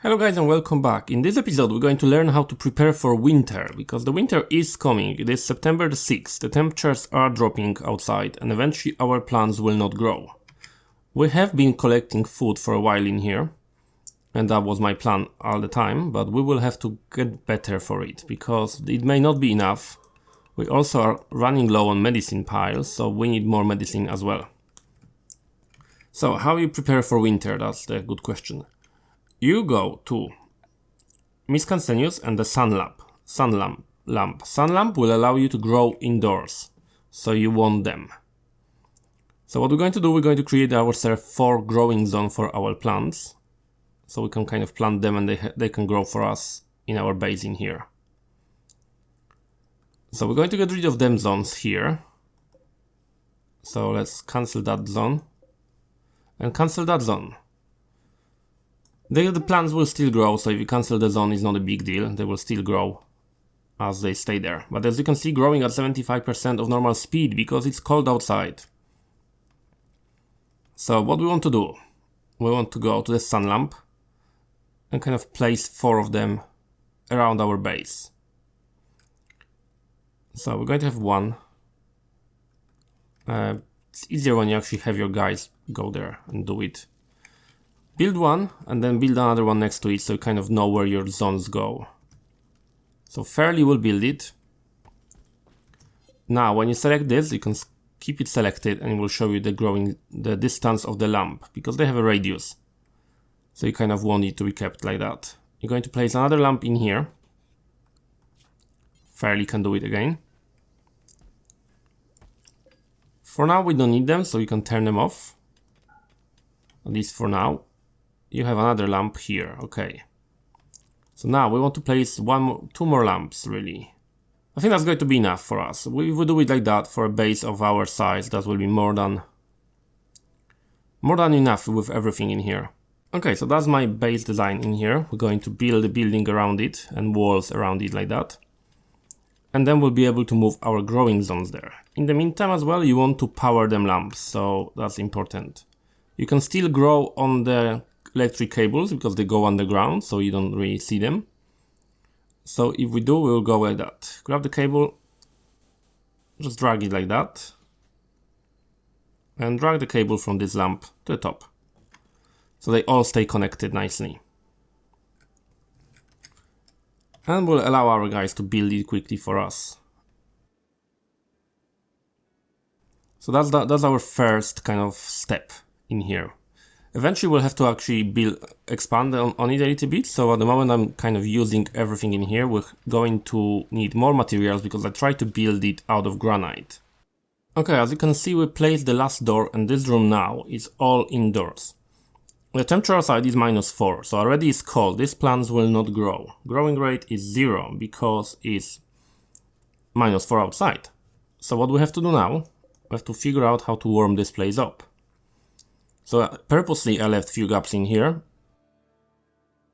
Hello guys and welcome back. In this episode we're going to learn how to prepare for winter, because the winter is coming. It is September the 6th, the temperatures are dropping outside and eventually our plants will not grow. We have been collecting food for a while in here, and that was my plan all the time, but we will have to get better for it, because it may not be enough. We also are running low on medicine piles, so we need more medicine as well. So how you prepare for winter, that's the good question. You go to miscellaneous and the sun lamp. Sun lamp will allow you to grow indoors, so you want them. So what we're going to do, we're going to create ourselves 4 growing zones for our plants, so we can kind of plant them and they can grow for us in our base in here. So we're going to get rid of them zones here. So let's cancel that zone and cancel that zone. The plants will still grow, so if you cancel the zone, it's not a big deal. They will still grow as they stay there. But as you can see, growing at 75% of normal speed because it's cold outside. So what we want to do, we want to go to the sun lamp and kind of place 4 of them around our base. So we're going to have 1. It's easier when you actually have your guys go there and do it. Build 1 and then build another one next to it, so you kind of know where your zones go. So fairly will build it. Now when you select this, you can keep it selected and it will show you the distance of the lamp, because they have a radius. So you kind of want it to be kept like that. You're going to place another lamp in here. Fairly can do it again. For now we don't need them, so you can turn them off. At least for now. You have another lamp here, okay. So now we want to place 2 more lamps, really. I think that's going to be enough for us. If we do it like that for a base of our size, that will be more than enough with everything in here. Okay, so that's my base design in here. We're going to build a building around it and walls around it like that. And then we'll be able to move our growing zones there. In the meantime as well, you want to power them lamps, so that's important. You can still grow on the electric cables because they go underground, so you don't really see them. So if we do, we'll go like that. Grab the cable, just drag it like that, and drag the cable from this lamp to the top, so they all stay connected nicely. And we'll allow our guys to build it quickly for us. So that's our first kind of step in here. Eventually we'll have to actually expand on it a little bit, so at the moment I'm kind of using everything in here. We're going to need more materials because I tried to build it out of granite. Okay, as you can see, we placed the last door, and this room now is all indoors. The temperature outside is -4, so already it's cold. These plants will not grow. Growing rate is 0 because it's -4 outside. So what we have to do now, we have to figure out how to warm this place up. So purposely I left few gaps in here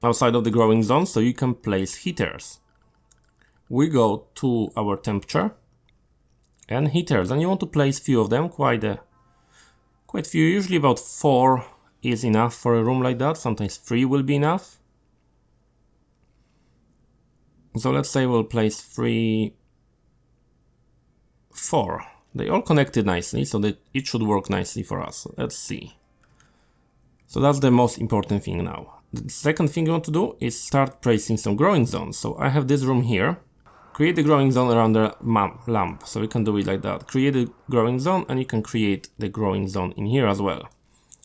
outside of the growing zone, so you can place heaters. We go to our temperature and heaters, and you want to place few of them, quite few, usually about 4 is enough for a room like that. Sometimes 3 will be enough. So let's say we'll place 4. They all connected nicely, so that it should work nicely for us. Let's see. So that's the most important thing now. The second thing you want to do is start placing some growing zones. So I have this room here. Create the growing zone around the lamp. So we can do it like that. Create a growing zone, and you can create the growing zone in here as well.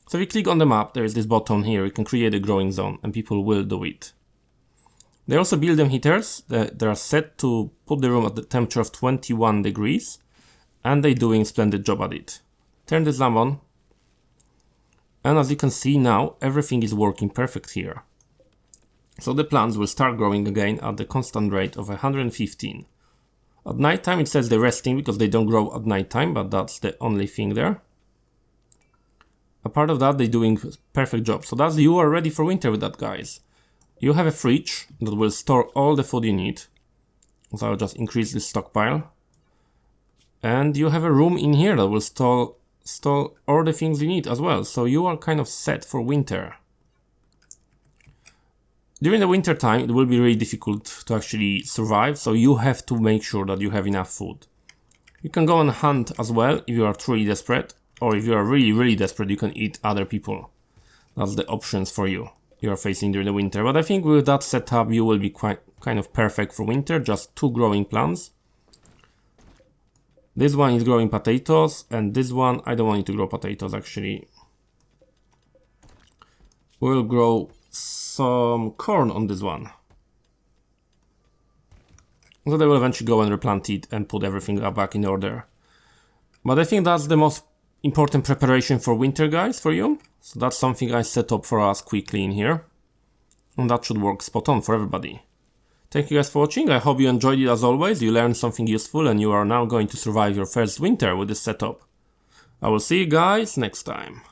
So if you click on the map, there is this button here. You can create a growing zone and people will do it. They also build them heaters. They are set to put the room at the temperature of 21 degrees. And they're doing a splendid job at it. Turn this lamp on. And as you can see now, everything is working perfect here. So the plants will start growing again at the constant rate of 115. At night time it says they're resting because they don't grow at night time, but that's the only thing there. Apart of that, they're doing a perfect job. So you are ready for winter with that, guys. You have a fridge that will store all the food you need. So I'll just increase this stockpile. And you have a room in here that will store all the things you need as well. So you are kind of set for winter. During the winter time, it will be really difficult to actually survive, so you have to make sure that you have enough food. You can go and hunt as well if you are truly desperate, or if you are really desperate, you can eat other people. That's the options for you are facing during the winter. But I think with that setup, you will be kind of perfect for winter, just 2 growing plants. This one is growing potatoes, and this one, I don't want it to grow potatoes actually. We'll grow some corn on this one. So they will eventually go and replant it and put everything back in order. But I think that's the most important preparation for winter, guys, for you. So that's something I set up for us quickly in here. And that should work spot on for everybody. Thank you guys for watching. I hope you enjoyed it as always. You learned something useful and you are now going to survive your first winter with this setup. I will see you guys next time.